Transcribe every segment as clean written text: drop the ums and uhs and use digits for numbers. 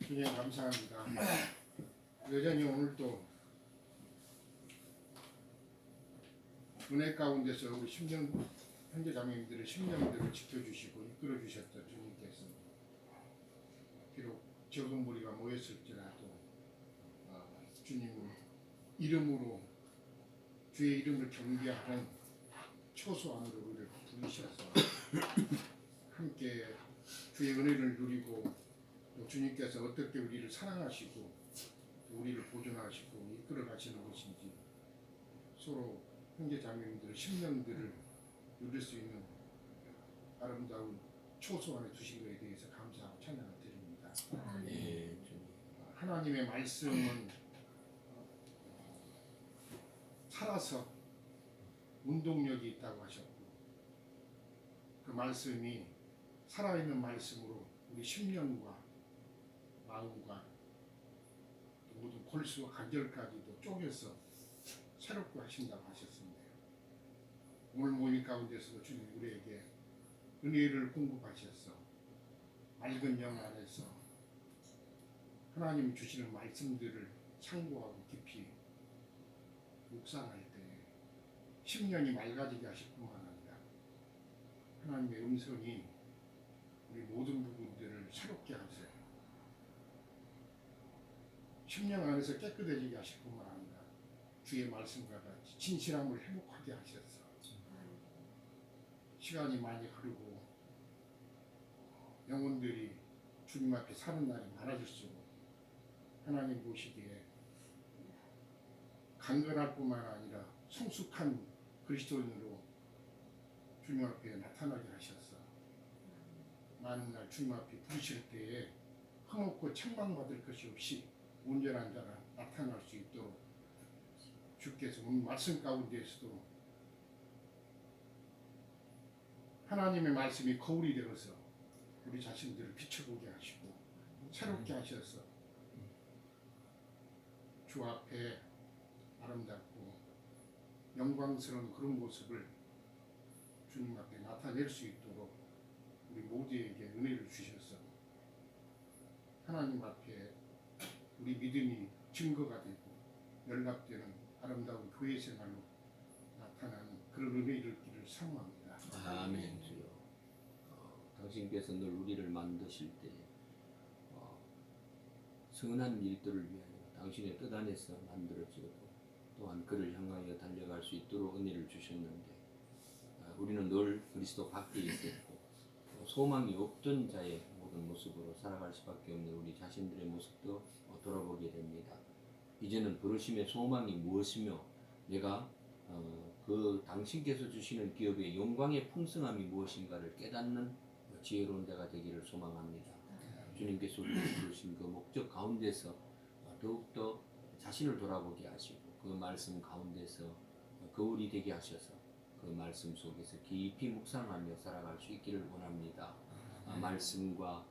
주님 감사합니다. 여전히 오늘도 은혜 가운데서 우리 형제 자매님들의 심령들을 지켜주시고 이끌어주셨던 주님께서 비록 적은 무리가 모였을지라도 주님 이름으로 주의 이름을 경배하는 초소함으로 우리를 부르셔서 함께 주의 은혜를 누리고 또 주님께서 어떻게 우리를 사랑하시고 우리를 보존하시고 이끌어 가시는 것인지 서로 형제 자매님들의 심령들을 누릴 수 있는 아름다운 초소 안에 두신 것에 대해서 감사하고 찬양을 드립니다. 네. 하나님의 말씀은 살아서 운동력이 있다고 하셨고 그 말씀이 살아있는 말씀으로 우리 심령과 마음과 모든 골수와 관절까지도 쪼개서 새롭게 하신다고 하셨습니다. 오늘 모임 가운데서도 주님 우리에게 은혜를 공급하셔서 맑은 영 안에서 하나님 주시는 말씀들을 참고하고 깊이 묵상할 때 심령이 맑아지게 하실 뿐만 아니라 하나님의 음성이 우리 모든 부분들을 새롭게 하세요. 심령 안에서 깨끗해지게 하실 뿐만 아니라 주의 말씀과 같이 진실함을 회복하게 하셔서 시간이 많이 흐르고 영혼들이 주님 앞에 사는 날이 많아질수록 하나님 보시기에 강건할 뿐만 아니라 성숙한 그리스도인으로 주님 앞에 나타나게 하셔서 많은 날 주님 앞에 부르실 때에 흠없고 책망받을 것이 없이 온전한 자가 나타날 수 있도록 주께서 오늘 말씀 가운데에서도 하나님의 말씀이 거울이 되어서 우리 자신들을 비춰보게 하시고 새롭게 하셔서 주 앞에 아름답고 영광스러운 그런 모습을 주님 앞에 나타낼 수 있도록 우리 모두에게 은혜를 주셔서 하나님 앞에 우리 믿음이 증거가 되고 연락되는 아름다운 교회 생활로 나타나는 그런 은혜를 기를 사모합니다. 아멘. 주여. 당신께서 늘 우리를 만드실 때 선한 일들을 위하여 당신의 뜻 안에서 만들어지고 또한 그를 향하여 달려갈 수 있도록 은혜를 주셨는데 우리는 늘 그리스도 밖에 있었고 소망이 없던 자의 모든 모습으로 살아갈 수밖에 없는 우리 자신들의 모습도 돌아보게 됩니다. 이제는 부르심의 소망이 무엇이며 내가 그 당신께서 주시는 기업의 영광의 풍성함이 무엇인가를 깨닫는 지혜로운 자가 되기를 소망합니다. 주님께서 우리를 부르신 그 목적 가운데서 더욱더 자신을 돌아보게 하시고 그 말씀 가운데서 거울이 되게 하셔서 그 말씀 속에서 깊이 묵상하며 살아갈 수 있기를 원합니다. 말씀과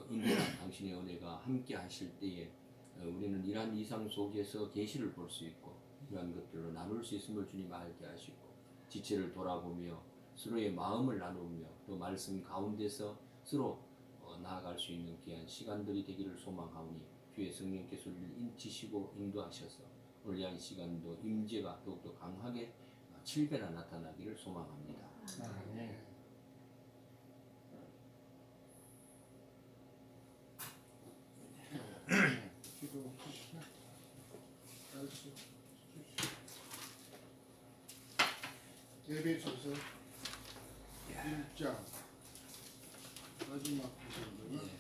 인도한 당신의 은혜가 함께 하실 때에 우리는 이러한 이상 속에서 계시를 볼 수 있고 이러한 것들로 나눌 수 있음을 주님 알게 하시고 지체를 돌아보며 서로의 마음을 나누며 또 말씀 가운데서 서로 나아갈 수 있는 귀한 시간들이 되기를 소망하오니 주의 성령께서 우리를 인치시고 인도하셔서 오늘 이 시간도 임재가 더욱더 강하게 7배나 나타나기를 소망합니다. 아멘. 에베소서 1장 마지막 구절은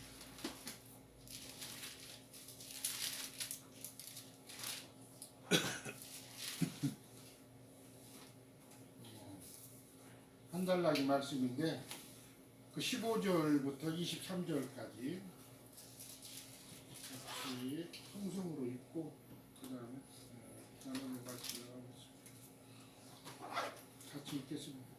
한 달락의 말씀인데 그 15절부터 23절까지 같이 성성으로 읽고 그 다음에 나누는 말씀을 같이 읽겠습니다.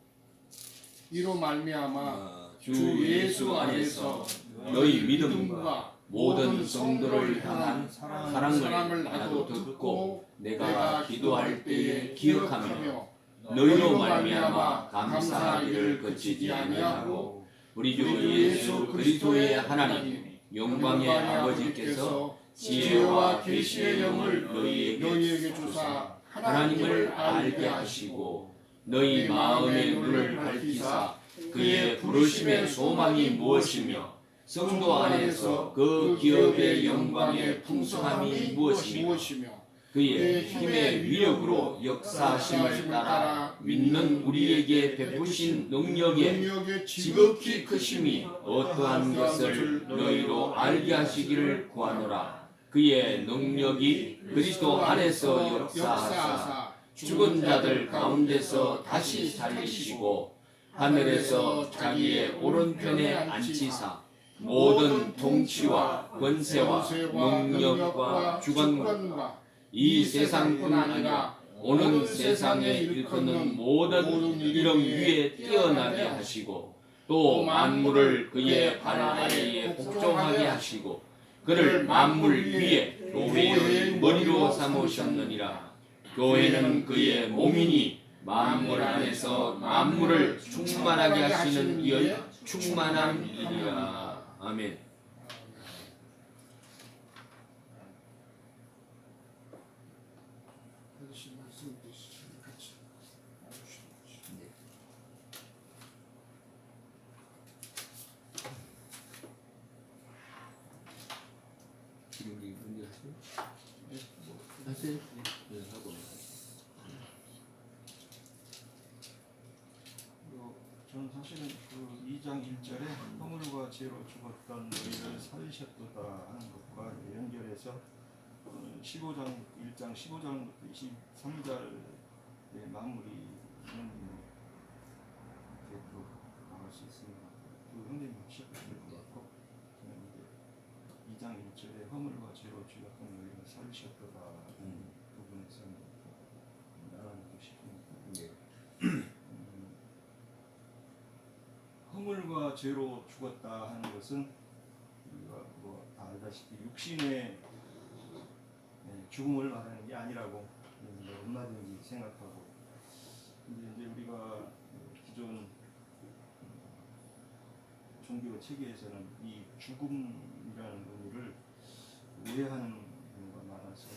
이로 말미암아 주 예수 안에서 너희 믿음과 모든 성도를 향한 사랑을 나도 듣고 내가 기도할 때에 기억하며 너희로 말미암아 감사하기를 그치지 아니하고 우리 주 예수 그리스도의 하나님 영광의 아버지께서 지혜와 계시의 영을 너희에게 주사 하나님을 알게 하시고 너희 마음의 눈을 밝히사 그의 부르심의 소망이 무엇이며 성도 안에서 그 기업의 영광의 풍성함이 무엇이며 그의 힘의 위력으로 역사하심을 따라 믿는 우리에게 베푸신 능력의 지극히 크심이 어떠한 것을 너희로 알게 하시기를 구하노라. 그의 능력이 그리스도 안에서 역사하사 죽은 자들 가운데서 다시 살리시고 하늘에서 자기의 오른편에 앉히사 모든 통치와 권세와 능력과 주권과 이 세상뿐 아니라 오는 세상에 일컫는 모든 이름 위에 뛰어나게 하시고 또 만물을 그의 발 아래에 복종하게 하시고 그를 만물 위에 교회의 머리로 삼으셨느니라. 교회는 그의 몸이니 만물 안에서 만물을 충만하게 하시는 이의 충만함이니라. 아멘. 아저씨 말씀 같이 나누시죠. 네. 우리 문제 하세요? 네. 하세요? 네, 하고. 저는 사실은 그 2장 1절에 허물과 죄로 죽었던 너희를 살리셨도다 하는 것과 연결해서 15장 1장 15장부터 23절의 마무리는 이렇게 또 나올 수 있습니다. 그 형님 시작하실 것 같고 저는 이제 2장 1절에 허물과 죄로 죽었던 너희를 살리셨도다 하는 부분에서 나눠보고 싶습니다. 네. 허물과 죄로 죽었다 하는 것은 우리가 다 알다시피 육신의 죽음을 말하는 게 아니라고 얼마든지 생각하고 근데 이제 우리가 기존 종교 체계에서는 이 죽음이라는 의미를 오해하는 경우가 많아서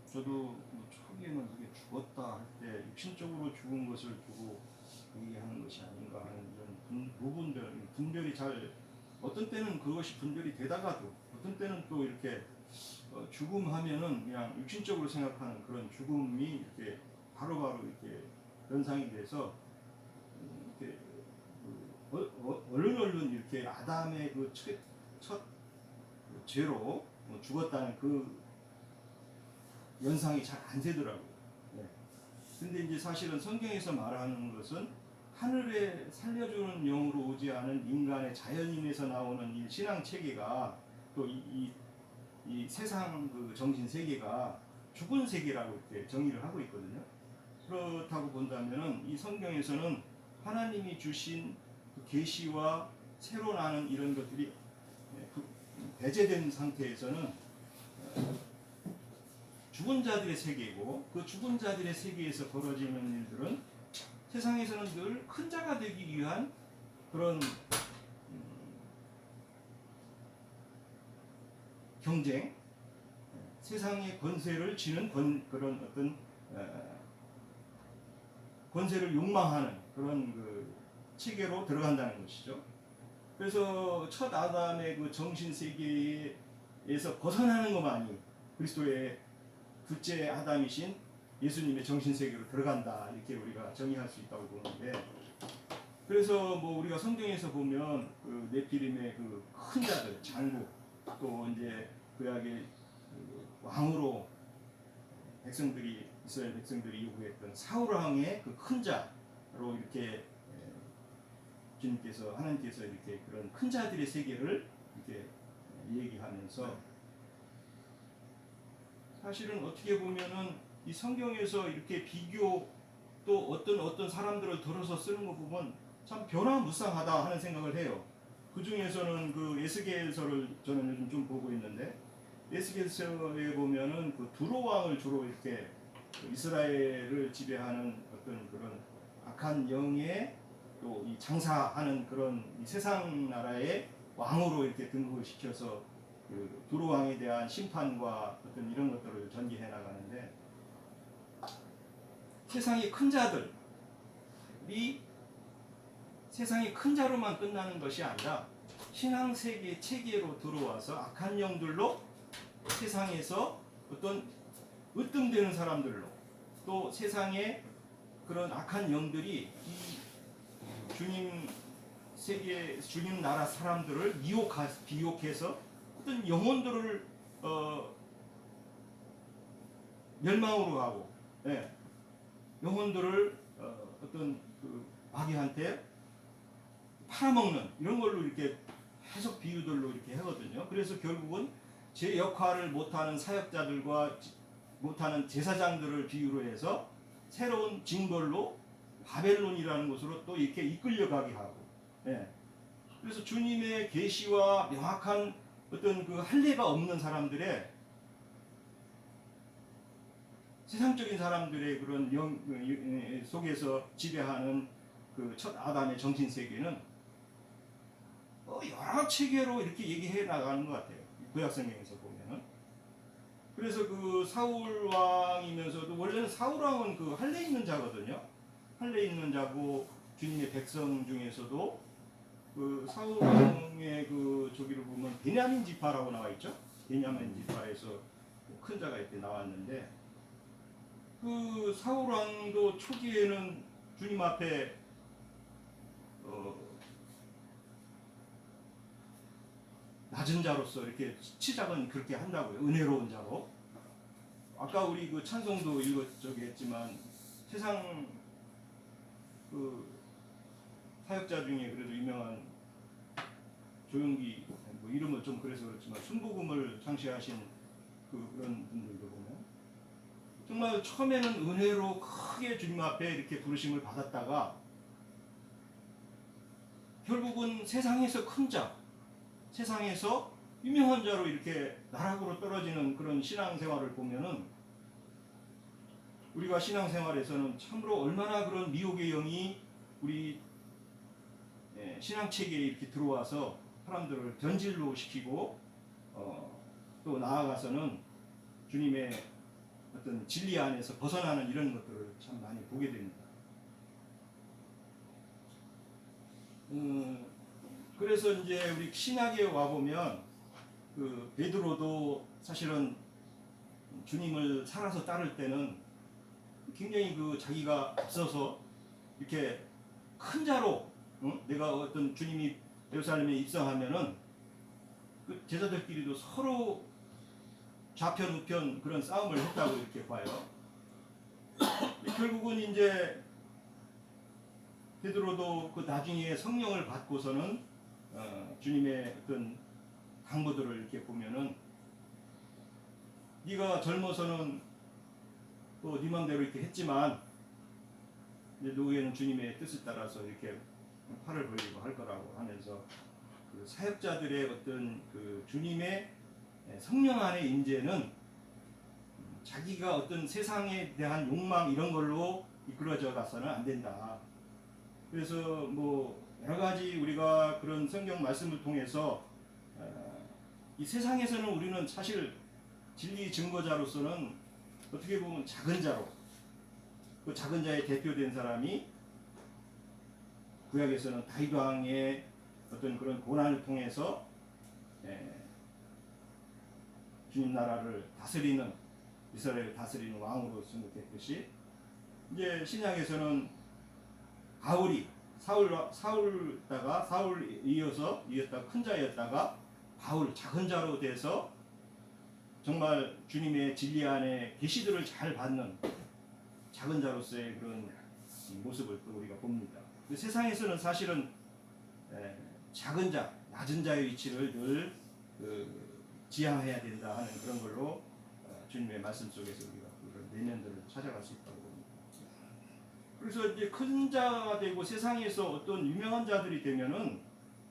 저도 초기에는 그게 죽었다 할 때 육신적으로 죽은 것을 두고 얘기하는 것이 아닌가 하는 이런 분별이 잘 어떤 때는 그것이 분별이 되다가도 어떤 때는 또 이렇게 죽음하면은 그냥 육신적으로 생각하는 그런 죽음이 이렇게 바로바로 이렇게 연상이 돼서 이렇게 얼른 이렇게 아담의 그 첫 죄로 죽었다는 그 연상이 잘 안 되더라고요. 네. 근데 이제 사실은 성경에서 말하는 것은 하늘에 살려주는 영으로 오지 않은 인간의 자연인에서 나오는 이 신앙 체계가 또 이 세상 그 정신 세계가 죽은 세계라고 이렇게 정의를 하고 있거든요. 그렇다고 본다면은 이 성경에서는 하나님이 주신 그 계시와 새로 나는 이런 것들이 배제된 상태에서는 죽은 자들의 세계이고 그 죽은 자들의 세계에서 벌어지는 일들은 세상에서는 늘 큰 자가 되기 위한 그런 경쟁, 세상의 권세를 쥐는 그런 어떤 권세를 욕망하는 그런 그 체계로 들어간다는 것이죠. 그래서 첫 아담의 그 정신 세계에서 벗어나는 것만이 그리스도의 둘째 아담이신 예수님의 정신 세계로 들어간다 이렇게 우리가 정의할 수 있다고 보는데, 그래서 뭐 우리가 성경에서 보면 그 네피림의 그 큰 자들 장국 또 이제 구약의 그 왕으로 이스라엘 백성들이 요구했던 사울 왕의 그 큰 자로 이렇게 주님께서 하나님께서 이렇게 그런 큰 자들의 세계를 이렇게 얘기하면서 사실은 어떻게 보면은 이 성경에서 이렇게 비교 또 어떤 사람들을 들어서 쓰는 거 보면 참 변화무쌍하다 하는 생각을 해요. 그 중에서는 그 에스겔서를 저는 요즘 좀 보고 있는데 에스겔서에 보면은 그 두로 왕을 주로 이렇게 이스라엘을 지배하는 어떤 그런 악한 영의 또 이 장사하는 그런 이 세상 나라의 왕으로 이렇게 등극을 시켜서 그 두루 왕에 대한 심판과 어떤 이런 것들을 전개해 나가는데, 세상의 큰 자들이 세상의 큰 자로만 끝나는 것이 아니라 신앙 세계 체계로 들어와서 악한 영들로 세상에서 어떤 으뜸되는 사람들로, 또 세상에 그런 악한 영들이 이 주님 세계, 주님 나라 사람들을 비욕해서 어떤 영혼들을 멸망으로 가고, 예, 영혼들을 어떤 그 마귀한테 팔아먹는 이런 걸로 이렇게 해석 비유들로 이렇게 하거든요. 그래서 결국은 제 역할을 못하는 사역자들과 못하는 제사장들을 비유로 해서 새로운 징벌로 바벨론이라는 곳으로 또 이렇게 이끌려가게 하고, 예. 그래서 주님의 계시와 명확한 어떤 그 할례가 없는 사람들의, 세상적인 사람들의 그런 영 속에서 지배하는 그 첫 아담의 정신 세계는 여러 체계로 이렇게 얘기해 나가는 것 같아요. 구약 성경에서 보면은. 그래서 그 사울 왕이면서도, 원래는 사울 왕은 그 할례 있는 자거든요. 할례 있는 자고 주님의 백성 중에서도 그 사울 왕의 그 저기를 보면 베냐민 지파라고 나와 있죠. 베냐민 지파에서 큰 자가 이렇게 나왔는데, 그 사울 왕도 초기에는 주님 앞에 낮은 자로서 이렇게 시작은 그렇게 한다고요. 은혜로운 자로. 아까 우리 그 찬송도 저기 했지만, 세상 그 사역자 중에 그래도 유명한 조용기, 뭐 이름은 좀 그래서 그렇지만 순복음을 창시하신 그런 분들도 보면 정말 처음에는 은혜로 크게 주님 앞에 이렇게 부르심을 받았다가 결국은 세상에서 큰 자, 세상에서 유명한 자로 이렇게 나락으로 떨어지는 그런 신앙생활을 보면은, 우리가 신앙생활에서는 참으로 얼마나 그런 미혹의 영이 우리 신앙체계에 이렇게 들어와서 사람들을 변질로 시키고, 또 나아가서는 주님의 어떤 진리 안에서 벗어나는 이런 것들을 참 많이 보게 됩니다. 그래서 이제 우리 신약에 와 보면 그 베드로도 사실은 주님을 살아서 따를 때는 굉장히 그 자기가 앞서서 이렇게 큰 자로, 내가 어떤 주님이 예루살렘에 입성하면은 그 제자들끼리도 서로 좌편 우편 그런 싸움을 했다고 이렇게 봐요. 결국은 이제 베드로도 그 나중에 성령을 받고서는 주님의 어떤 강보들을 이렇게 보면은, 네가 젊어서는 또 네 맘대로 이렇게 했지만 이제 노후에는 주님의 뜻에 따라서 이렇게 팔을 벌리고 할 거라고 하면서, 그 사역자들의 어떤 그 주님의 성령 안의 임재는 자기가 어떤 세상에 대한 욕망 이런 걸로 이끌어져 가서는 안 된다. 그래서 뭐 여러 가지 우리가 그런 성경 말씀을 통해서 이 세상에서는 우리는 사실 진리 증거자로서는 어떻게 보면 작은 자로, 그 작은 자의 대표된 사람이 구약에서는 다윗 왕의 어떤 그런 고난을 통해서 주님 나라를 다스리는, 이스라엘을 다스리는 왕으로 승격했듯이, 이제 신약에서는 바울이 사울 이어서 큰 자였다가 바울 작은 자로 돼서 정말 주님의 진리 안에 계시들을 잘 받는 작은 자로서의 그런 모습을 또 우리가 봅니다. 세상에서는 사실은 작은 자, 낮은 자의 위치를 늘 지향해야 된다 하는 그런 걸로 주님의 말씀 속에서 우리가 그런 내면들을 찾아갈 수 있다고 봅니다. 그래서 이제 큰 자가 되고 세상에서 어떤 유명한 자들이 되면은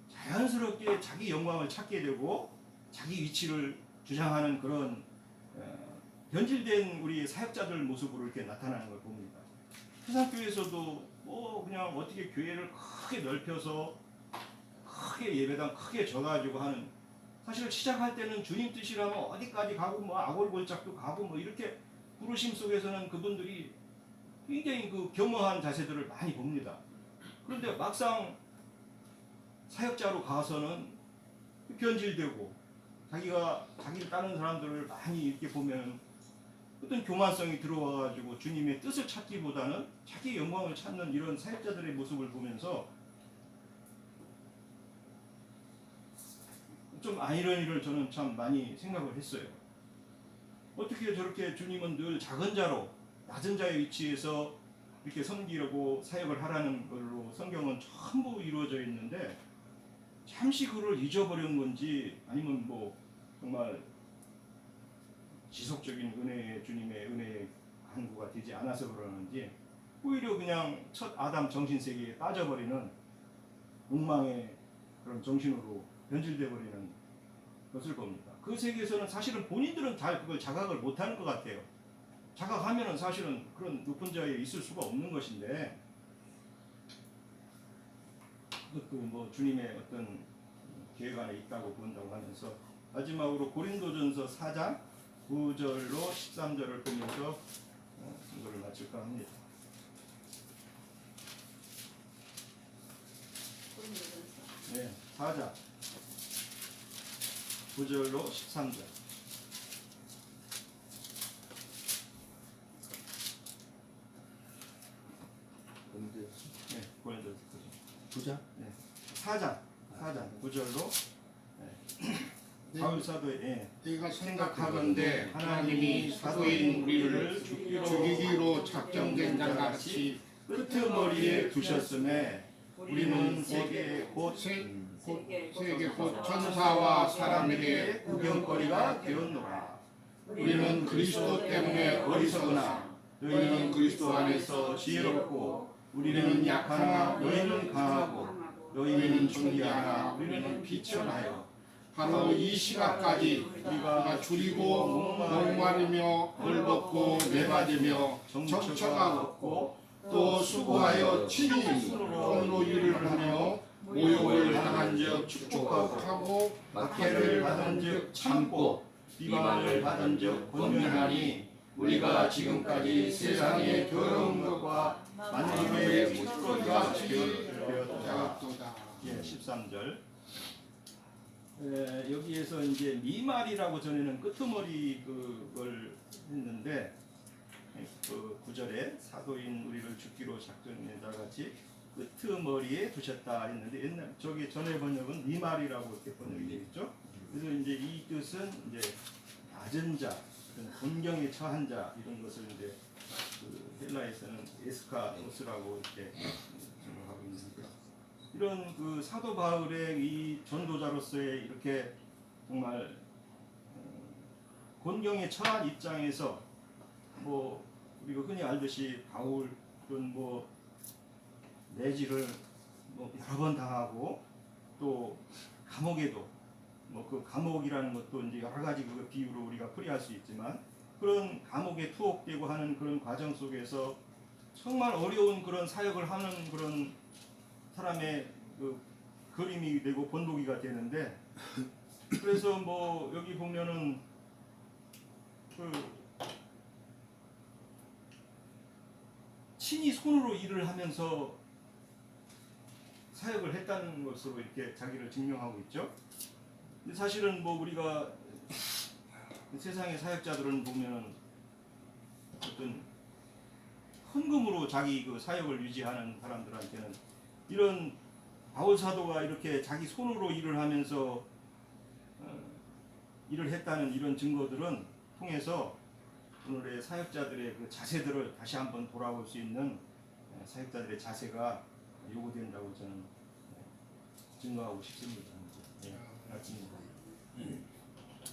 자연스럽게 자기 영광을 찾게 되고 자기 위치를 주장하는 그런 변질된 우리 사역자들 모습으로 이렇게 나타나는 걸 봅니다. 세상교회에서도 뭐 그냥 어떻게 교회를 크게 넓혀서 크게 예배당 크게 져가지고 하는, 사실 시작할 때는 주님 뜻이라면 어디까지 가고 뭐 아골골짝도 가고 뭐 이렇게 부르심 속에서는 그분들이 굉장히 그 겸허한 자세들을 많이 봅니다. 그런데 막상 사역자로 가서는 변질되고 자기를 따르는 사람들을 많이 이렇게 보면 어떤 교만성이 들어와가지고 주님의 뜻을 찾기보다는 자기 영광을 찾는 이런 사역자들의 모습을 보면서 좀 아이러니를 저는 참 많이 생각을 했어요. 어떻게 저렇게 주님은 늘 작은 자로 낮은 자의 위치에서 이렇게 섬기려고 사역을 하라는 걸로 성경은 전부 이루어져 있는데 잠시 그를 잊어버린 건지 아니면 뭐 정말 지속적인 은혜의 주님의 은혜의 간구가 되지 않아서 그러는지 오히려 그냥 첫 아담 정신세계에 빠져버리는 욕망의 그런 정신으로 변질돼 버리는 것을 봅니다. 그 세계에서는 사실은 본인들은 잘 그걸 자각을 못하는 것 같아요. 자각하면은 사실은 그런 높은 자리에 있을 수가 없는 것인데 그것도 뭐 주님의 어떤 계획 안에 있다고 본다고 하면서 마지막으로 고린도전서 4장 9절로 13절을 보면서 이거를 마칠까 합니다. 네, 4장 9절로 13절. 네, 고린도전서 9장? 네, 4장 9절로 바울 사도의 내가 생각하건대 하나님이 사도인 우리를 죽이기로 작정된 자 같이 끄트머리에 두셨음에 우리는 세계 곧 세계 곧 천사와 사람에게 구경거리가 되었노라. 우리는 그리스도 때문에 어리석으나 너희는 그리스도 안에서 지혜롭고 우리는 약하나 너희는 강하고 너희는 존귀하나 우리는 비천하여 바로 이 시각까지 우리가 줄이고 목마르며 벌벗고 매맞으며 정처가 없고 또 수고하여 친히 손으로 일을 하며 모욕을 당한 적 축복하고 박해를 받은 적 참고 비방을 받은 적 권면하니 우리가 지금까지 세상의 더러운 것과 만민의 묻거리가 되었다. 13절. 여기에서 이제 미말이라고 전에는 끄트머리 그걸 했는데 그 9절에 사도인 우리를 죽기로 작정내다 같이 끄트머리에 두셨다 했는데 옛날 저기 전에 번역은 미말이라고 이렇게 번역이 되어 있죠. 그래서 이제 이 뜻은 이제 낮은 자, 곤경에 처한 자 이런 것을 이제 그 헬라에서는 에스카노스라고 이렇게 생각하고 있는데 이런 그 사도 바울의 이 전도자로서의 이렇게 정말 곤경에 처한 입장에서 뭐 우리가 흔히 알듯이 바울은 뭐 내지를 뭐 여러 번 당하고 또 감옥에도 뭐 그 감옥이라는 것도 이제 여러 가지 그 비유로 우리가 풀이할 수 있지만 그런 감옥에 투옥되고 하는 그런 과정 속에서 정말 어려운 그런 사역을 하는 그런 사람의 그 그림이 되고 본보기가 되는데 그래서 뭐 여기 보면은 그 친히 손으로 일을 하면서 사역을 했다는 것으로 이렇게 자기를 증명하고 있죠. 근데 사실은 뭐 우리가 세상의 사역자들은 보면은 어떤 헌금으로 자기 그 사역을 유지하는 사람들한테는 이런 바울 사도가 이렇게 자기 손으로 일을 하면서 일을 했다는 이런 증거들은 통해서 오늘의 사역자들의 그 자세들을 다시 한번 돌아볼 수 있는 사역자들의 자세가 요구된다고 저는 증거하고 싶습니다. 맞습니다.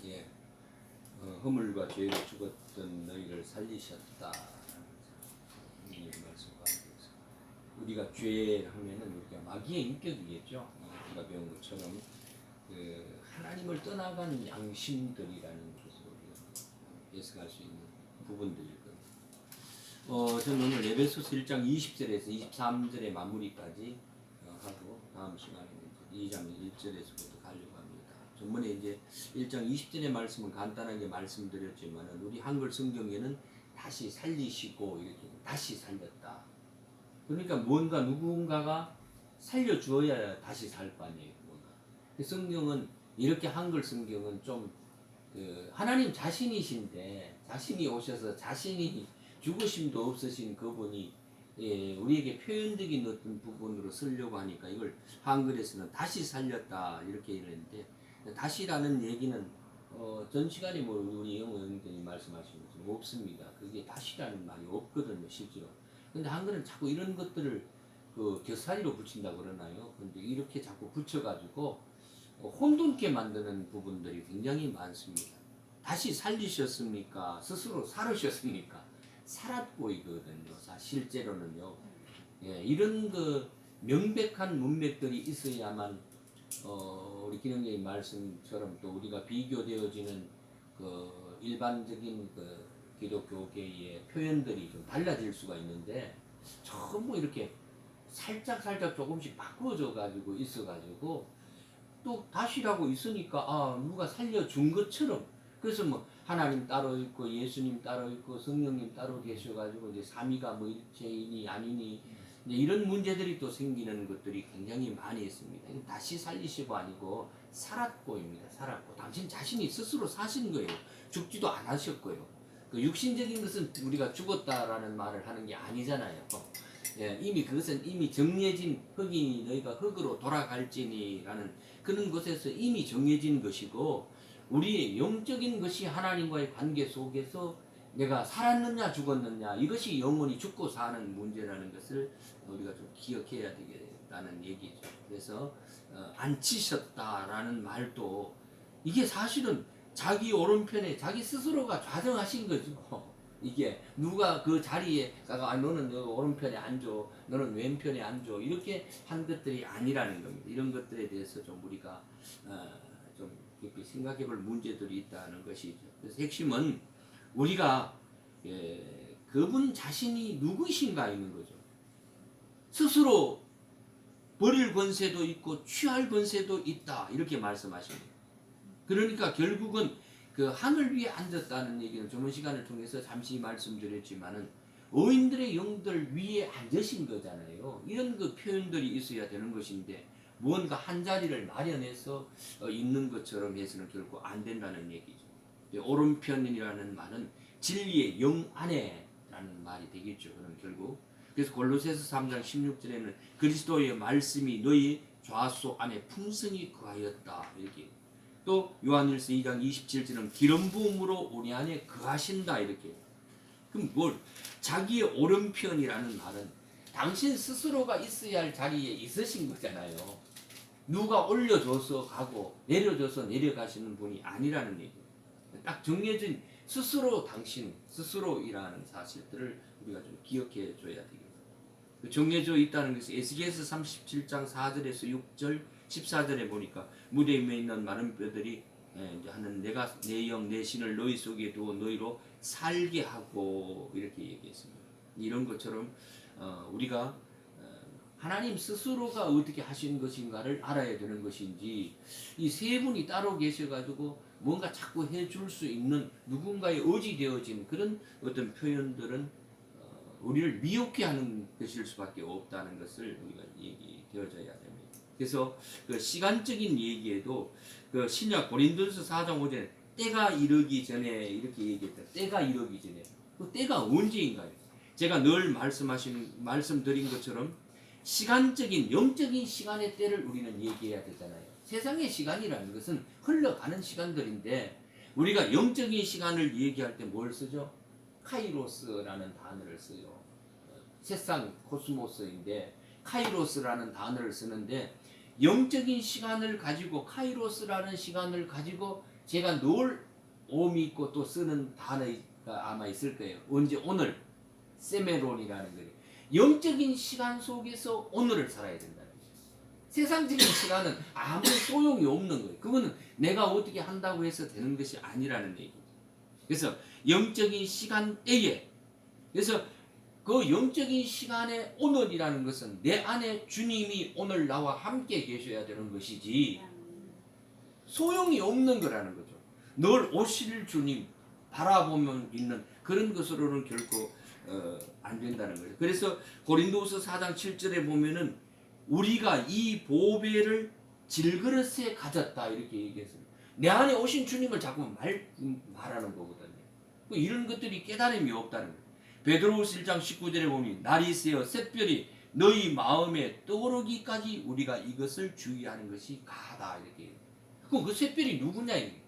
예, 허물과 죄로 죽었던 너희를 살리셨다. 이 말씀과 함께해서 우리가 죄 하면은 우리가 마귀의 인격이겠죠. 우리가 배운 것처럼 그 하나님을 떠나가는 양심들이라는 것으로 우리가 예측할 수 있는 부분들이거든요. 저는 오늘 에베소서 1장 20절에서 23절의 마무리까지 하고 다음 시간에 2장 1절에서부터 가려고 합니다. 전번에 이제 1장 20절의 말씀은 간단하게 말씀드렸지만 우리 한글 성경에는 다시 살리시고 이렇게 다시 살렸다. 그러니까 뭔가 누군가가 살려주어야 다시 살 거 아니에요. 뭔가. 성경은 이렇게 한글 성경은 좀 하나님 자신이신데 자신이 오셔서 자신이 죽으심도 없으신 그분이 우리에게 표현적인 어떤 부분으로 쓰려고 하니까 이걸 한글에서는 다시 살렸다 이렇게 이랬는데 다시라는 얘기는 전 시간에 뭐 우리 영어 형님들이 말씀하신 것처럼 없습니다. 그게 다시라는 말이 없거든요, 실제로. 근데 한글은 자꾸 이런 것들을 곁살이로 붙인다고 그러나요? 근데 이렇게 자꾸 붙여가지고 혼돈케 만드는 부분들이 굉장히 많습니다. 다시 살리셨습니까? 스스로 살으셨습니까? 살았고이거든요. 실제로는요. 이런 명백한 문맥들이 있어야만 우리 기능의 말씀처럼 또 우리가 비교되어지는 일반적인 기독교계의 표현들이 좀 달라질 수가 있는데 전부 이렇게 살짝 조금씩 바꾸어져 가지고 있어가지고 또 다시라고 있으니까 누가 살려준 것처럼 그래서 뭐 하나님 따로 있고 예수님 따로 있고 성령님 따로 계셔가지고 이제 삼위가 뭐 일체이니 아니니 이런 문제들이 또 생기는 것들이 굉장히 많이 있습니다. 다시 살리시고 아니고 살았고입니다. 살았고 당신 자신이 스스로 사신 거예요. 죽지도 않으셨고요. 그 육신적인 것은 우리가 죽었다라는 말을 하는 게 아니잖아요. 이미 그것은 이미 정해진 흙이니 너희가 흙으로 돌아갈지니라는 그런 것에서 이미 정해진 것이고 우리의 영적인 것이 하나님과의 관계 속에서 내가 살았느냐 죽었느냐 이것이 영원히 죽고 사는 문제라는 것을 우리가 좀 기억해야 되겠다는 얘기죠. 그래서 안 치셨다라는 말도 이게 사실은 자기 오른편에 자기 스스로가 좌정하신 거죠. 이게 누가 그 자리에 가가 너는 오른편에 앉아 너는 왼편에 앉아 이렇게 한 것들이 아니라는 겁니다. 이런 것들에 대해서 좀 우리가 좀 깊이 생각해 볼 문제들이 있다는 것이죠. 그래서 핵심은 우리가 그분 자신이 누구이신가 있는 거죠. 스스로 버릴 권세도 있고 취할 권세도 있다 이렇게 말씀하십니다. 그러니까 결국은 그 하늘 위에 앉았다는 얘기는 저번 시간을 통해서 잠시 말씀드렸지만은 어인들의 영들 위에 앉으신 거잖아요. 이런 그 표현들이 있어야 되는 것인데 무언가 한 자리를 마련해서 있는 것처럼 해서는 결코 안 된다는 얘기죠. 오른편이라는 말은 진리의 영 안에라는 말이 되겠죠. 그럼 결국 그래서 골로새서 3장 16절에는 그리스도의 말씀이 너희 좌소 안에 풍성히 거하였다 이렇게. 또 요한일서 2장 27절은 기름 부음으로 우리 안에 거하신다 이렇게. 그럼 뭘 자기의 오른편이라는 말은 당신 스스로가 있어야 할 자리에 있으신 거잖아요. 누가 올려줘서 가고 내려줘서 내려가시는 분이 아니라는 얘기예요. 딱 정해진 스스로 당신 스스로이라는 사실들을 우리가 좀 기억해 줘야 되겠습니다. 정해져 있다는 것이 에스겔서 37장 4절에서 6절 14절에 보니까 무대 위에 있는 마른 뼈들이 하는 내가 내 영 내 신을 너희 속에 두어 너희로 살게 하고 이렇게 얘기했습니다. 이런 것처럼 우리가 하나님 스스로가 어떻게 하신 것인가를 알아야 되는 것인지 이 세 분이 따로 계셔가지고 뭔가 자꾸 해줄 수 있는 누군가의 의지되어진 그런 어떤 표현들은 우리를 미혹해 하는 것일 수밖에 없다는 것을 우리가 얘기되어져야 됩니다. 그래서 그 시간적인 얘기에도 그 신약 고린도서 4장 5절에 때가 이르기 전에 이렇게 얘기했다. 때가 이르기 전에. 그 때가 언제인가요? 제가 늘 말씀드린 것처럼 시간적인 영적인 시간의 때를 우리는 얘기해야 되잖아요. 세상의 시간이라는 것은 흘러가는 시간들인데 우리가 영적인 시간을 얘기할 때 뭘 쓰죠? 카이로스라는 단어를 써요. 세상 코스모스인데 카이로스라는 단어를 쓰는데 영적인 시간을 가지고 카이로스라는 시간을 가지고 제가 늘 오미 있고 또 쓰는 단어가 아마 있을 거예요. 언제? 오늘 세메론이라는 거예요. 영적인 시간 속에서 오늘을 살아야 된다는 거예요. 세상적인 시간은 아무 소용이 없는 거예요. 그거는 내가 어떻게 한다고 해서 되는 것이 아니라는 얘기죠. 그래서 영적인 시간대에 그래서 그 영적인 시간에 오늘이라는 것은 내 안에 주님이 오늘 나와 함께 계셔야 되는 것이지 소용이 없는 거라는 거죠. 늘 오실 주님 바라보면 있는 그런 것으로는 결코 안 된다는 거예요. 그래서 고린도후서 4장 7절에 보면은 우리가 이 보배를 질그릇에 가졌다 이렇게 얘기했어요. 내 안에 오신 주님을 자꾸 말하는 거거든요. 이런 것들이 깨달음이 없다는 거예요. 베드로후서 1장 19절에 보면 날이 새어 샛별이 너희 마음에 떠오르기까지 우리가 이것을 주의하는 것이 가다 이렇게 해요. 그럼 그 샛별이 누구냐 이게?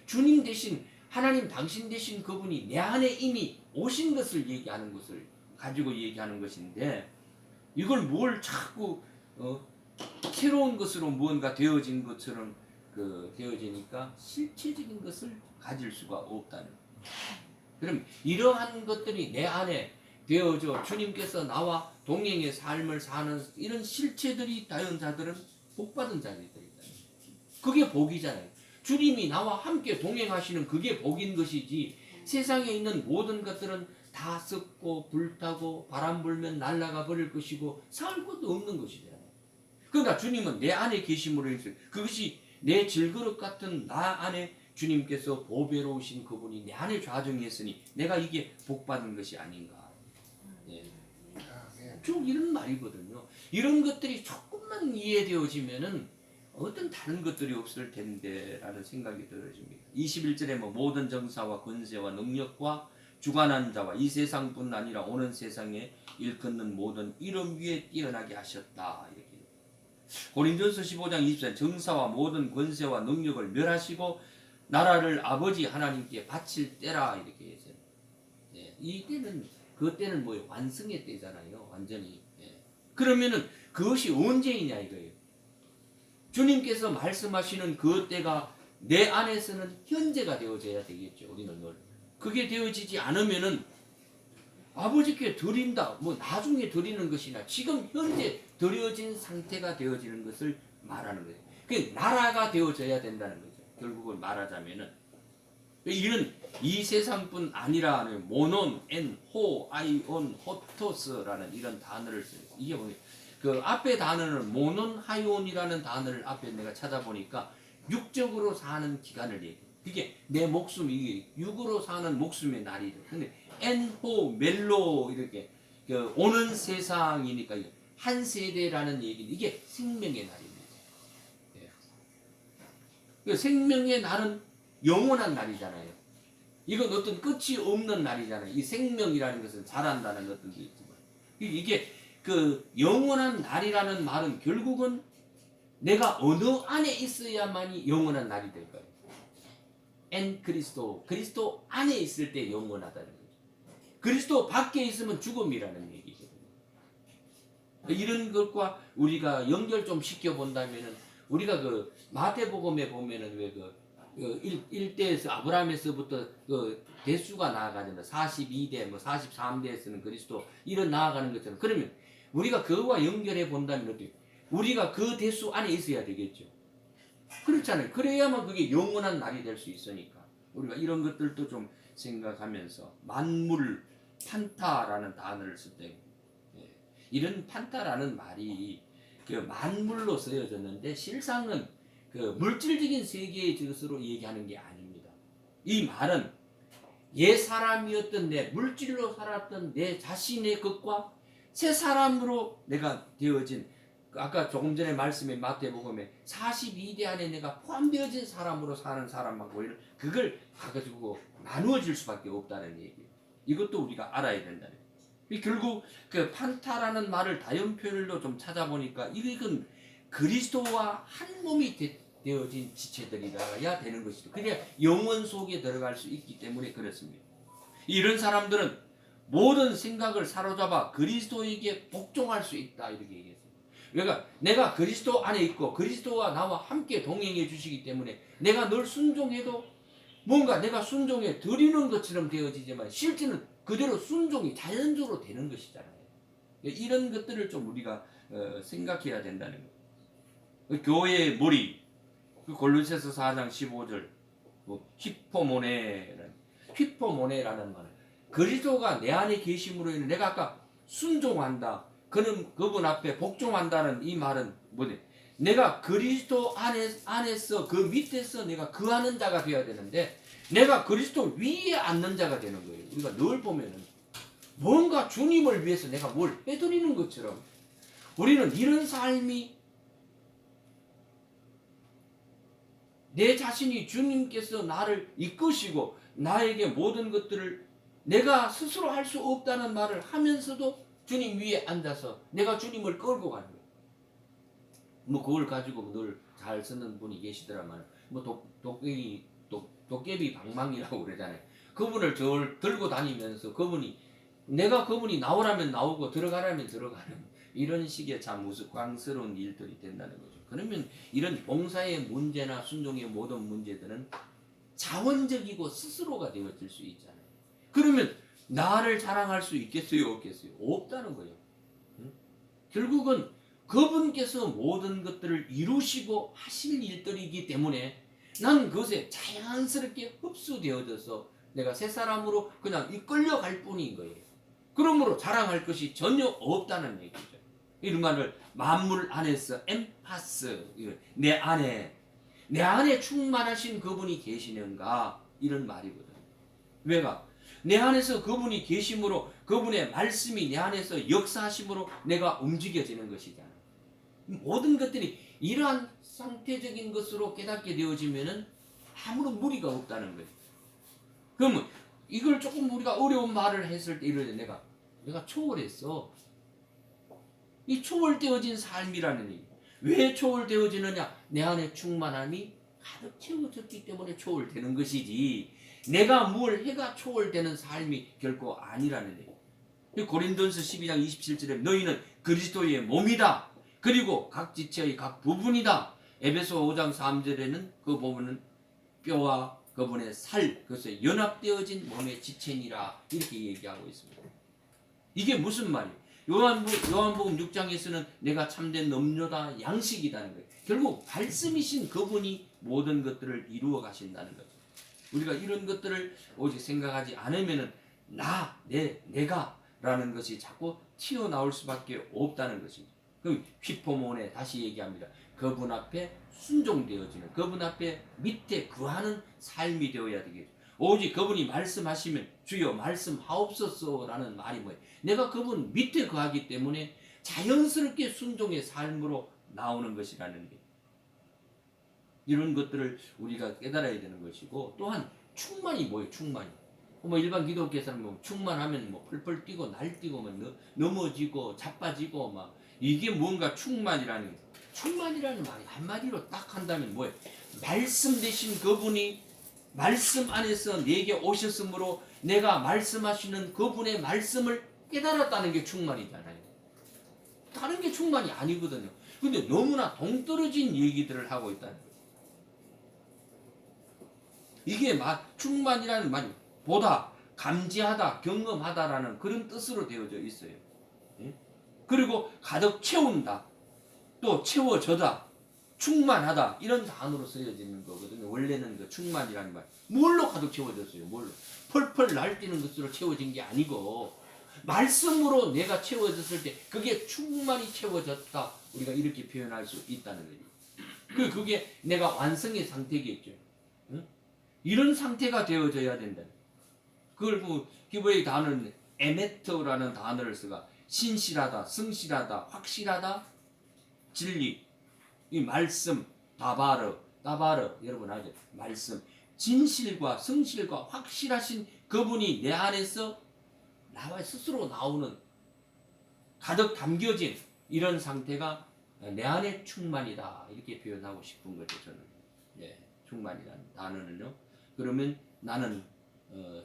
주님 대신 하나님 당신 대신 그분이 내 안에 이미 오신 것을 얘기하는 것을 가지고 얘기하는 것인데 이걸 뭘 자꾸 새로운 것으로 무언가 되어진 것처럼 되어지니까 실체적인 것을 가질 수가 없다는 거예요. 그럼 이러한 것들이 내 안에 되어져 주님께서 나와 동행의 삶을 사는 이런 실체들이 다른 자들은 복받은 자들이다. 그게 복이잖아요. 주님이 나와 함께 동행하시는 그게 복인 것이지 세상에 있는 모든 것들은 다 썩고 불타고 바람 불면 날아가 버릴 것이고 살 것도 없는 것이잖아요. 그러니까 주님은 내 안에 계심으로 해서 그것이 내 질그릇 같은 나 안에 주님께서 보배로우신 그분이 내 안에 좌정했으니 내가 이게 복받은 것이 아닌가. 예. 쭉 이런 말이거든요. 이런 것들이 조금만 이해되어지면은 어떤 다른 것들이 없을 텐데 라는 생각이 들어집니다. 21절에 모든 정사와 권세와 능력과 주관한 자와 이 세상뿐 아니라 오는 세상에 일컫는 모든 이름 위에 뛰어나게 하셨다. 이렇게. 고린도전서 15장 24절 정사와 모든 권세와 능력을 멸하시고 나라를 아버지 하나님께 바칠 때라 이렇게 했어요. 예, 이 때는 그 때는 뭐예요? 완성의 때잖아요. 완전히. 예. 그러면은 그것이 언제이냐 이거예요. 주님께서 말씀하시는 그 때가 내 안에서는 현재가 되어져야 되겠죠. 우리는 늘. 그게 되어지지 않으면은 아버지께 드린다. 뭐 나중에 드리는 것이나 지금 현재 드려진 상태가 되어지는 것을 말하는 거예요. 그 나라가 되어져야 된다는 거죠. 결국은 말하자면은 이런 이 세상뿐 아니라 모논, 엔, 호, 아이온, 호토스라는 이런 단어를 써요. 이게 뭐예요? 그 앞에 단어는 모논, 하이온이라는 단어를 앞에 내가 찾아보니까 육적으로 사는 기간을 얘기해요. 그게 내 목숨, 이게 육으로 사는 목숨의 날이죠. 근데 엔호, 멜로 이렇게 오는 세상이니까 한 세대라는 얘기는 이게 생명의 날입니다. 예. 생명의 날은 영원한 날이잖아요. 이건 어떤 끝이 없는 날이잖아요. 이 생명이라는 것은 자란다는 어떤 게 있지만 이게 그 영원한 날이라는 말은 결국은 내가 어느 안에 있어야만이 영원한 날이 될 거예요. 엔 그리스도 안에 있을 때 영원하다는 거죠. 그리스도 밖에 있으면 죽음이라는 얘기거든요. 이런 것과 우리가 연결 좀 시켜 본다면은 우리가 그 마태복음에 보면은 왜 일대에서 아브라함에서부터 그 대수가 나아가잖아요. 42대, 43대에서는 그리스도 이런 나아가는 것처럼 그러면 우리가 그거와 연결해 본다면 어때요? 우리가 그 대수 안에 있어야 되겠죠. 그렇잖아요. 그래야만 그게 영원한 날이 될 수 있으니까 우리가 이런 것들도 좀 생각하면서 만물 판타라는 단어를 쓸 때 이런 판타라는 말이 그 만물로 쓰여졌는데 실상은 그 물질적인 세계의 것으로 얘기하는 게 아닙니다. 이 말은 옛 사람이었던 내 물질로 살았던 내 자신의 것과 새 사람으로 내가 되어진 아까 조금 전에 말씀에 마태복음에 42대 안에 내가 포함되어진 사람으로 사는 사람하고 그걸 가지고 나누어질 수밖에 없다는 얘기예요. 이것도 우리가 알아야 된다는 거예요. 결국 그 판타라는 말을 다연 표현으로 좀 찾아보니까 이건 그리스도와 한 몸이 되어진 지체들이라야 되는 것이죠. 그래야 영원 속에 들어갈 수 있기 때문에 그렇습니다. 이런 사람들은 모든 생각을 사로잡아 그리스도에게 복종할 수 있다 이렇게 얘기했어요. 그러니까 내가 그리스도 안에 있고 그리스도와 나와 함께 동행해 주시기 때문에 내가 늘 순종해도 뭔가 내가 순종해 드리는 것처럼 되어지지만 실제는 그대로 순종이 자연적으로 되는 것이잖아요. 이런 것들을 좀 우리가 생각해야 된다는 거예요. 교회의 머리 골로새서 4장 15절 히포모네라는 말은 그리스도가 내 안에 계심으로 인해 내가 아까 순종한다. 그분 앞에 복종한다는 이 말은 뭐냐? 내가 그리스도 안에서 그 밑에서 내가 거하는 자가 되어야 되는데 내가 그리스도 위에 앉는 자가 되는 거예요. 우리가 늘 보면은 뭔가 주님을 위해서 내가 뭘 해드리는 것처럼 우리는 이런 삶이 내 자신이 주님께서 나를 이끄시고 나에게 모든 것들을 내가 스스로 할 수 없다는 말을 하면서도 주님 위에 앉아서 내가 주님을 끌고 가는 거예요. 뭐 그걸 가지고 늘 잘 쓰는 분이 계시더라만 뭐 도깨비 방망이라고 그러잖아요. 그분을 들고 다니면서 그분이 나오라면 나오고 들어가라면 들어가는 이런 식의 참 우스꽝스러운 일들이 된다는 거죠. 그러면 이런 봉사의 문제나 순종의 모든 문제들은 자원적이고 스스로가 되어질 수 있잖아요. 그러면 나를 자랑할 수 있겠어요, 없겠어요? 없다는 거예요. 응? 결국은 그분께서 모든 것들을 이루시고 하실 일들이기 때문에 난 그것에 자연스럽게 흡수되어져서 내가 새 사람으로 그냥 이끌려갈 뿐인 거예요. 그러므로 자랑할 것이 전혀 없다는 얘기죠. 이런 말을 만물 안에서 엠파스, 내 안에 충만하신 그분이 계시는가 이런 말이거든요. 왜가? 내 안에서 그분이 계심으로 그분의 말씀이 내 안에서 역사하심으로 내가 움직여지는 것이잖아. 모든 것들이 이러한 상태적인 것으로 깨닫게 되어지면은 아무런 무리가 없다는 거예요. 그러면 이걸 조금 우리가 어려운 말을 했을 때 이럴 때 내가 초월했어. 이 초월되어진 삶이라는 얘기. 왜 초월되어지느냐? 내 안에 충만함이 가득 채워졌기 때문에 초월되는 것이지 내가 뭘 해가 초월되는 삶이 결코 아니라는 얘기. 고린도전서 12장 27절에 너희는 그리스도의 몸이다. 그리고 각 지체의 각 부분이다. 에베소 5장 3절에는 그 부분은 뼈와 그분의 살, 그것에 연합되어진 몸의 지체니라 이렇게 얘기하고 있습니다. 이게 무슨 말이에요? 요한복음 6장에서는 내가 참된 음료다, 양식이다는 거예요. 결국 말씀이신 그분이 모든 것들을 이루어 가신다는 거죠. 우리가 이런 것들을 오직 생각하지 않으면은 내가 라는 것이 자꾸 튀어나올 수밖에 없다는 것이죠. 그럼 휘포몬에 다시 얘기합니다. 그분 앞에 순종되어지는, 그분 앞에 밑에 거하는 삶이 되어야 되겠죠. 오직 그분이 말씀하시면 주여 말씀하옵소서라는 말이 뭐예요? 내가 그분 밑에 거하기 때문에 자연스럽게 순종의 삶으로 나오는 것이라는 게 이런 것들을 우리가 깨달아야 되는 것이고 또한 충만이 뭐예요? 충만이 뭐 일반 기독교에서는 뭐 충만하면 뭐 펄펄 뛰고 날뛰고 뭐 넘어지고 자빠지고 막 이게 뭔가 충만이라는 말이 한마디로 딱 한다면 뭐예요? 말씀 되신 그분이 말씀 안에서 내게 오셨으므로 내가 말씀하시는 그분의 말씀을 깨달았다는 게 충만이잖아요. 다른 게 충만이 아니거든요. 근데 너무나 동떨어진 얘기들을 하고 있다는 거예요. 이게 충만이라는 말이 보다, 감지하다, 경험하다라는 그런 뜻으로 되어져 있어요. 그리고 가득 채운다, 또 채워져다, 충만하다 이런 단어로 쓰여지는 거거든요. 원래는 그 충만이라는 말 뭘로 가득 채워졌어요? 뭘로? 펄펄 날뛰는 것으로 채워진 게 아니고 말씀으로 내가 채워졌을 때 그게 충만히 채워졌다. 우리가 이렇게 표현할 수 있다는 거예요. 그게 내가 완성의 상태겠죠. 응? 이런 상태가 되어져야 된다. 그걸 기브의 단어는 에메터라는 단어를 쓰가 신실하다, 성실하다, 확실하다, 진리, 이 말씀, 따바르 여러분 아죠? 말씀, 진실과 성실과 확실하신 그분이 내 안에서 나와 스스로 나오는 가득 담겨진 이런 상태가 내 안에 충만이다 이렇게 표현하고 싶은 거죠. 저는 충만이라는 단어는요. 그러면 나는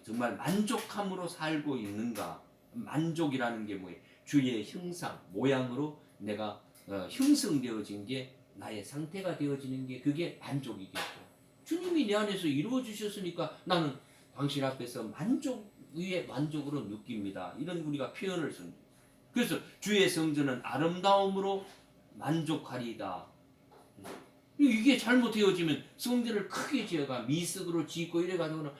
정말 만족함으로 살고 있는가? 만족이라는 게 뭐예요? 주의 형상, 모양으로 내가 형성되어진 게 나의 상태가 되어지는 게 그게 만족이겠죠. 주님이 내 안에서 이루어 주셨으니까 나는 당신 앞에서 만족 위에 만족으로 느낍니다. 이런 우리가 표현을 씁니다. 그래서 주의 성전은 아름다움으로 만족하리이다. 이게 잘못되어지면 성전을 크게 지어가 미석으로 짓고 이래가지고는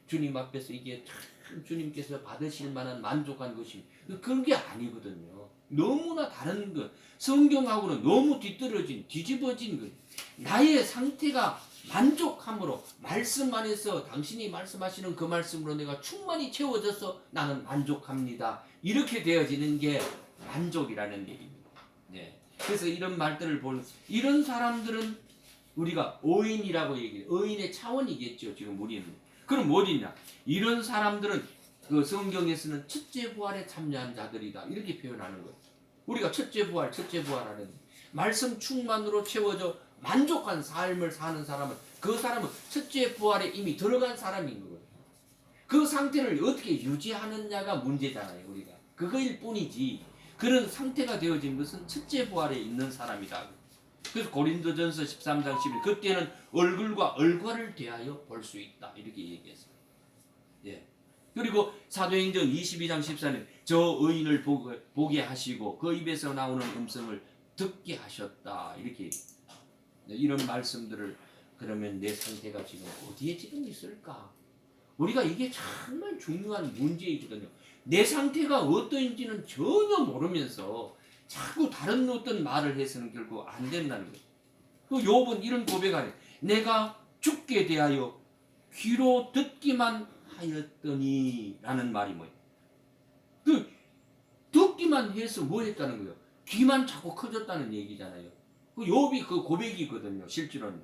주님 앞에서 이게 참 주님께서 받으실 만한 만족한 것이 그런 게 아니거든요. 너무나 다른 것, 성경하고는 너무 뒤떨어진 뒤집어진 것. 나의 상태가 만족함으로 말씀 안에서 당신이 말씀하시는 그 말씀으로 내가 충만히 채워져서 나는 만족합니다. 이렇게 되어지는 게 만족이라는 얘기입니다. 네. 그래서 이런 말들을 보는 이런 사람들은 우리가 의인이라고 얘기해요. 의인의 차원이겠죠. 지금 우리는. 그럼 어디냐? 이런 사람들은 그 성경에서는 첫째 부활에 참여한 자들이다. 이렇게 표현하는 거예요. 우리가 첫째 부활하는 말씀 충만으로 채워져 만족한 삶을 사는 사람은 그 사람은 첫째 부활에 이미 들어간 사람인 거예요. 그 상태를 어떻게 유지하느냐가 문제잖아요. 우리가 그거일 뿐이지 그런 상태가 되어진 것은 첫째 부활에 있는 사람이다. 그래서 고린도전서 13장 11 그때는 얼굴과 얼굴을 대하여 볼 수 있다. 이렇게 얘기했어요. 예. 그리고 사도행전 22장 14절 저 의인을 보게 하시고 그 입에서 나오는 음성을 듣게 하셨다. 이렇게 얘기해요. 이런 말씀들을 그러면 내 상태가 지금 어디에 지금 있을까? 우리가 이게 정말 중요한 문제이거든요. 내 상태가 어떠한지는 전혀 모르면서 자꾸 다른 어떤 말을 해서는 결국 안 된다는 거예요. 그 욥은 이런 고백하네. 내가 죽게 대하여 귀로 듣기만 하였더니 라는 말이 뭐예요? 그 듣기만 해서 뭐 했다는 거예요? 귀만 자꾸 커졌다는 얘기잖아요. 그 욥이 그 고백이거든요. 실제로는.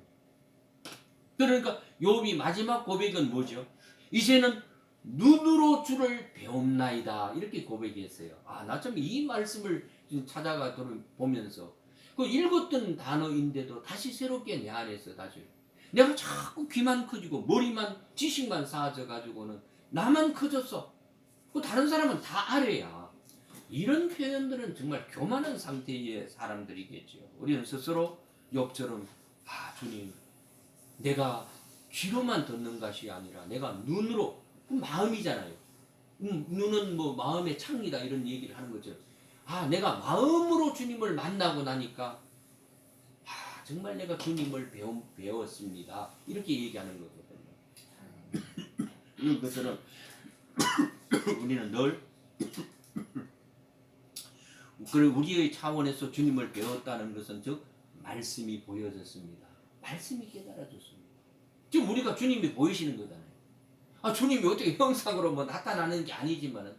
그러니까 욥이 마지막 고백은 뭐죠? 이제는 눈으로 주를 배움나이다. 이렇게 고백했어요. 아, 나 좀 이 말씀을 찾아가 보면서 그 읽었던 단어인데도 다시 새롭게 내 안에서 다시 내가 자꾸 귀만 커지고 머리만 지식만 쌓아져 가지고는 나만 커졌어. 그 다른 사람은 다 아래야. 이런 표현들은 정말 교만한 상태의 사람들이겠죠. 우리는 스스로 욥처럼 아 주님 내가 귀로만 듣는 것이 아니라 내가 눈으로 마음이잖아요. 눈은 뭐 마음의 창이다 이런 얘기를 하는 거죠. 아 내가 마음으로 주님을 만나고 나니까 아 정말 내가 주님을 배웠습니다. 이렇게 얘기하는 거거든요. 이것들은 우리는 늘 그리고 우리의 차원에서 주님을 배웠다는 것은 즉 말씀이 보여졌습니다. 말씀이 깨달아졌습니다. 지금 우리가 주님이 보이시는 거잖아요. 아, 주님이 어떻게 형상으로 뭐 나타나는 게 아니지만은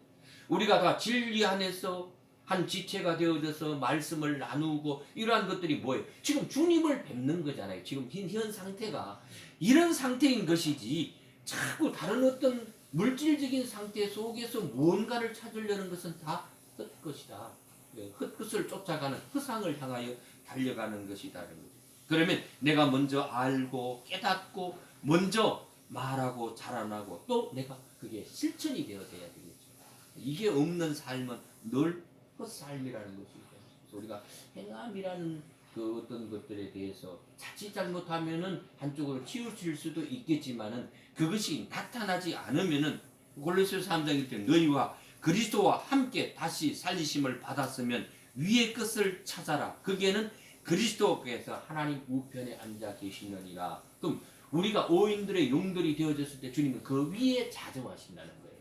우리가 다 진리 안에서 한 지체가 되어져서 말씀을 나누고 이러한 것들이 뭐예요? 지금 주님을 뵙는 거잖아요. 지금 현 상태가 이런 상태인 것이지 자꾸 다른 어떤 물질적인 상태 속에서 무언가를 찾으려는 것은 다 헛것이다. 헛것을 쫓아가는 허상을 향하여 달려가는 것이다. 그러면 내가 먼저 알고 깨닫고 먼저 말하고 자라나고 또 내가 그게 실천이 되어야 되겠죠. 이게 없는 삶은 늘 헛삶이라는 것이죠. 그래서 우리가 행함이라는 그 어떤 것들에 대해서 자칫 잘못하면은 한쪽으로 치우칠 수도 있겠지만은 그것이 나타나지 않으면은 골로새서 3장 1절 너희와 그리스도와 함께 다시 살리심을 받았으면 위의 것을 찾아라. 거기에는 그리스도께서 하나님 우편에 앉아 계시느니라. 그럼 우리가 의인들의 영들이 되어졌을 때 주님은 그 위에 자정하신다는 거예요.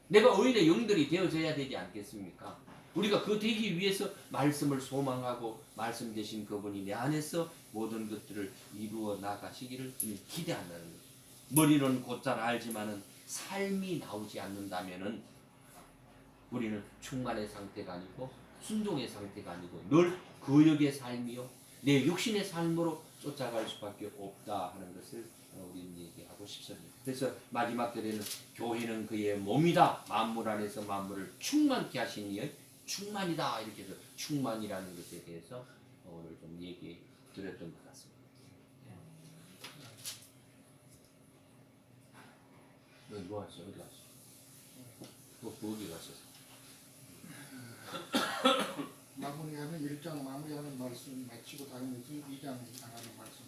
내가 의인의 영들이 되어져야 되지 않겠습니까? 우리가 그 되기 위해서 말씀을 소망하고 말씀 되신 그분이 내 안에서 모든 것들을 이루어 나가시기를 주님 기대한다는 거예요. 머리는 곧잘 알지만은 삶이 나오지 않는다면은 우리는 충만의 상태가 아니고 순종의 상태가 아니고 늘 거역의 삶이요 내 육신의 삶으로 쫓아갈 수밖에 없다 하는 것을 우리는 얘기하고 싶습니다. 그래서 마지막 절에는 교회는 그의 몸이다. 만물 안에서 만물을 충만케 하신 이의 충만이다. 이렇게 해서 충만이라는 것에 대해서 오늘 좀 얘기 드렸던 것 같습니다. 뭐 하세요? 어디 갔어? 어디 갔어? 마무리하는 1장 마무리하는 말씀 마치고 다니면서 2장 나가는 말씀.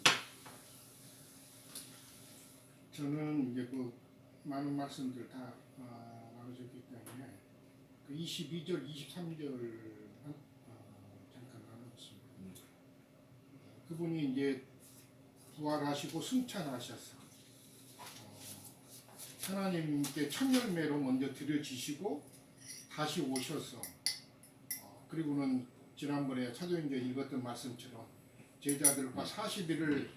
저는 이제 그 많은 말씀들 다 나눠졌기 때문에 그 22절, 23절만 잠깐 나누겠습니다. 그분이 이제 부활하시고 승천하셔서 하나님께 첫 열매로 먼저 드려지시고 다시 오셔서 그리고는 지난번에 사도행전 읽었던 말씀처럼 제자들과 40일을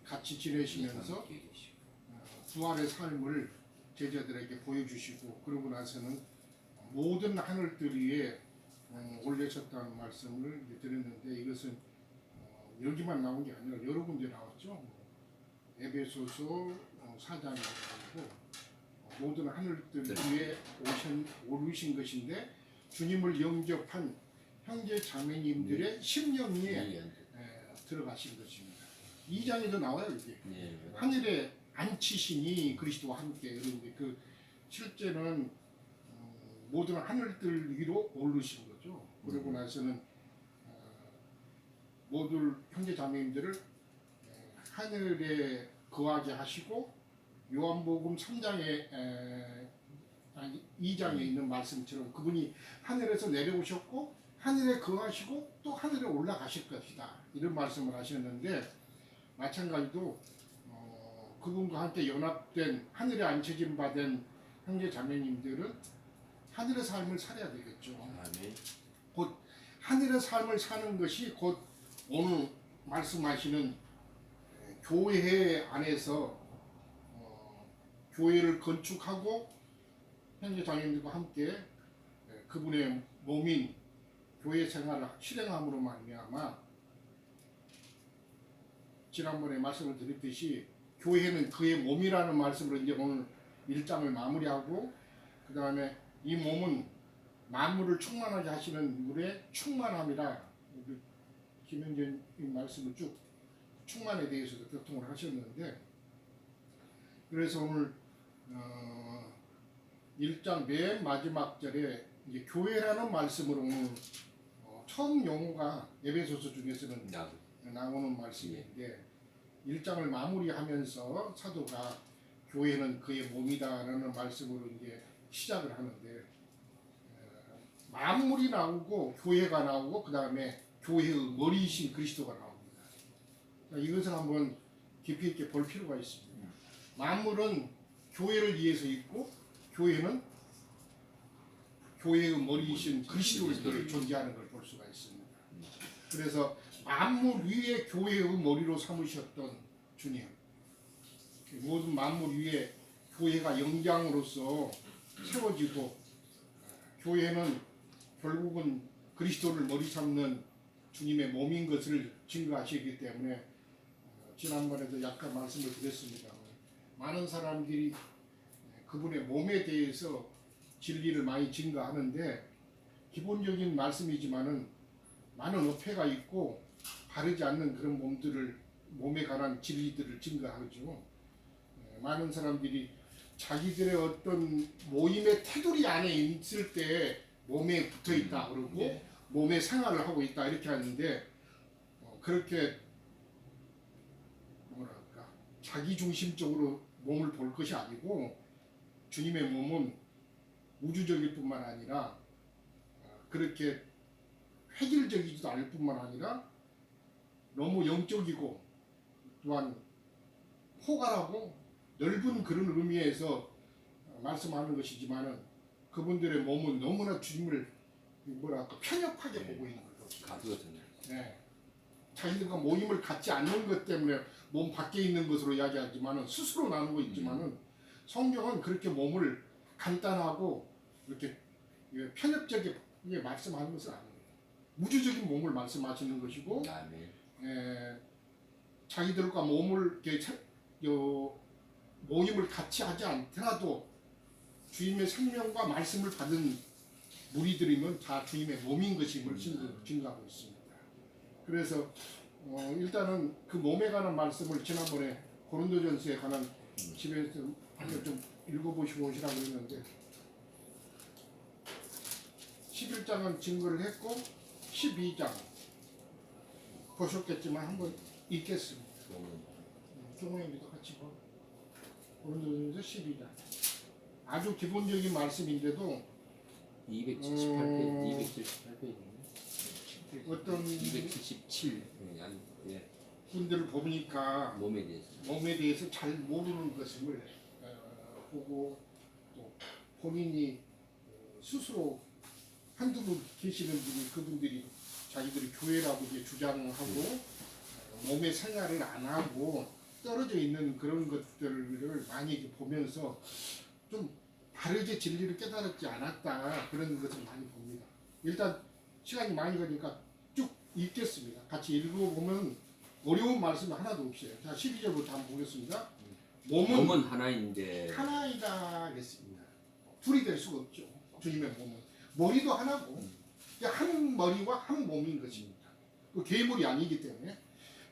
같이 지내시면서 함께 계시고. 부활의 삶을 제자들에게 보여주시고 그러고 나서는 모든 하늘들 위에 올리셨다는 말씀을 이제 드렸는데 이것은 여기만 나온 게 아니라 여러 군데 나왔죠. 에베소서 4장에 나오고 모든 하늘들 위에 오르신 것인데 주님을 영접한 형제 자매님들의 심령에 들어가신 것입니다. 2장에도 나와요 이게. 네. 하늘에 앉히시니 그리스도와 함께 그런데 그 실제는 모든 하늘들 위로 오르신 거죠. 그러고 나서는 모든 형제 자매님들을 하늘에 거하게 하시고 요한복음 3장에 2장에 있는 말씀처럼 그분이 하늘에서 내려오셨고 하늘에 거하시고 또 하늘에 올라가실 것이다 이런 말씀을 하셨는데 마찬가지로 그분과 함께 연합된 하늘에 앉혀진 바 된 형제 자매님들은 하늘의 삶을 살아야 되겠죠. 아멘. 곧 하늘의 삶을 사는 것이 곧 오늘 말씀하시는 교회 안에서 교회를 건축하고 형제 자매님들과 함께 그분의 몸인 교회 생활을 실행함으로 말미암아 지난번에 말씀을 드렸듯이 교회는 그의 몸이라는 말씀으로 이제 오늘 1장을 마무리하고 그 다음에 이 몸은 만물을 충만하게 하시는 물의 충만함이라 김영진 말씀을 쭉 충만에 대해서도 교통을 하셨는데 그래서 오늘 1장 맨 마지막 절에 이제 교회라는 말씀으로 오늘 처음 용어가 에베소서 중에서는 나오는 말씀인데 1장을 마무리하면서 사도가 교회는 그의 몸이다라는 말씀으로 이제 시작을 하는데 만물이 나오고 교회가 나오고 그 다음에 교회의 머리이신 그리스도가 나옵니다. 이것을 한번 깊이 있게 볼 필요가 있습니다. 만물은 교회를 위해서 있고 교회는 교회의 머리이신 그리스도를 존재하는 걸 볼 수가 있습니다. 그래서 만물 위에 교회의 머리로 삼으셨던 주님, 모든 만물 위에 교회가 영장으로서 세워지고 교회는 결국은 그리스도를 머리 삼는 주님의 몸인 것을 증거하시기 때문에 지난번에도 약간 말씀을 드렸습니다. 많은 사람들이 그분의 몸에 대해서 진리를 많이 증거하는데 기본적인 말씀이지만은 많은 어폐가 있고 바르지 않는 그런 몸에 관한 진리들을 증거하죠. 많은 사람들이 자기들의 어떤 모임의 테두리 안에 있을 때 몸에 붙어 있다 그러고 몸의 생활을 하고 있다 이렇게 하는데 그렇게 뭐랄까 자기 중심적으로 몸을 볼 것이 아니고 주님의 몸은 우주적일 뿐만 아니라 그렇게 획일적이지도 않을 뿐만 아니라 너무 영적이고 또한 포괄하고 넓은 그런 의미에서 말씀하는 것이지만은 그분들의 몸은 너무나 주님을 뭐랄까 편협하게 보고 있는 거죠. 네. 자기들과 모임을 갖지 않는 것 때문에 몸 밖에 있는 것으로 이야기하지만은 스스로 나누고 있지만은 성경은 그렇게 몸을 간단하고 이렇게 편협적이게 말씀하는 것은 아니에요. 우주적인 몸을 말씀하시는 것이고 자기들과 몸을 이렇게 모임을 같이 하지 않더라도 주님의 생명과 말씀을 받은 무리들이면 다 주님의 몸인 것임을 증거하고 있습니다. 그래서 일단은 그 몸에 관한 말씀을 지난번에 고린도전서에 관한 집에서 한번 좀 읽어보시고 오시라고 했는데 11장은 증거를 했고 12장 보셨겠지만 한번 읽겠습니다. 종호님도 같이 봐. 고린도전서 12장 아주 기본적인 말씀인데도 278페이지, 278페이지인데 어떤 277 분들을 보니까 몸에 대해서 잘 모르는 것임을 보고 또 본인이 스스로 한두 분 계시는 분이 그분들이 자기들이 교회라고 이제 주장하고 몸의 생활을 안 하고 떨어져 있는 그런 것들을 많이 이제 보면서 좀 바르게 진리를 깨달았지 않았다 그런 것을 많이 봅니다. 일단 시간이 많이 가니까 쭉 읽겠습니다. 같이 읽어보면 어려운 말씀 하나도 없어요. 자, 12절부터 한번 보겠습니다. 몸은 하나인데 하나이다 그랬습니다. 둘이 될 수가 없죠. 주님의 몸은 머리도 하나고 한 머리와 한 몸인 것입니다. 그 괴물이 아니기 때문에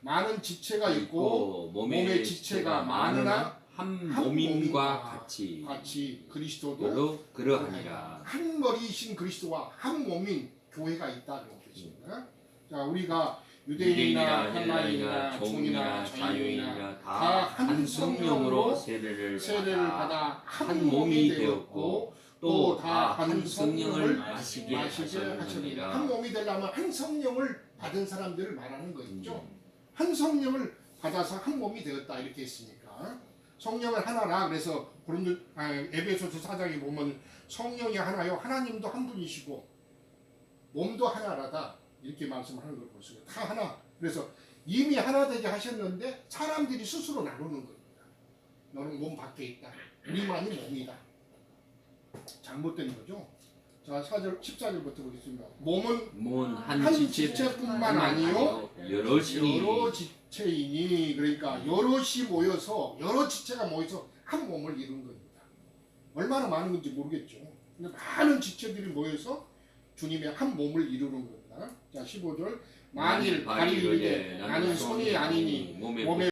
많은 지체가 있고 몸의 지체가 많으나 한 한 몸임과 몸임과 같이 그리스도도 그러하니라. 한 머리이신 그리스도와 한 몸인 교회가 있다는 것입니다. 자, 우리가 유대인이나 헬라인이나 종이나 자유인이나 다 한 성령으로 세례를 받아 한 몸이 되었고 또 다 한 성령을 마시게 마시게 하시니라. 한 몸이 되려면 한 성령을 받은 사람들을 말하는 거죠. 한 성령을 받아서 한 몸이 되었다 이렇게 했으니까 성령은 하나라. 그래서 에베소서 4장에 보면 성령이 하나요 하나님도 한 분이시고 몸도 하나라다 이렇게 말씀하는 걸 볼 수 있어요. 다 하나. 그래서 이미 하나 되게 하셨는데 사람들이 스스로 나누는 겁니다. 너는 몸 밖에 있다. 우리만이 몸이다. 잘못된 거죠. 자, 14절부터 보겠습니다. 몸은 한 지체뿐만 아니요 여러 지체이니 그러니까 여럿이 모여서 여러 지체가 모여서 한 몸을 이룬 겁니다. 얼마나 많은 건지 모르겠죠. 근데 많은 지체들이 모여서 주님의 한 몸을 이루는 겁니다. 자, 15절 만일 발이 이르되 나는 손이 아니니 몸에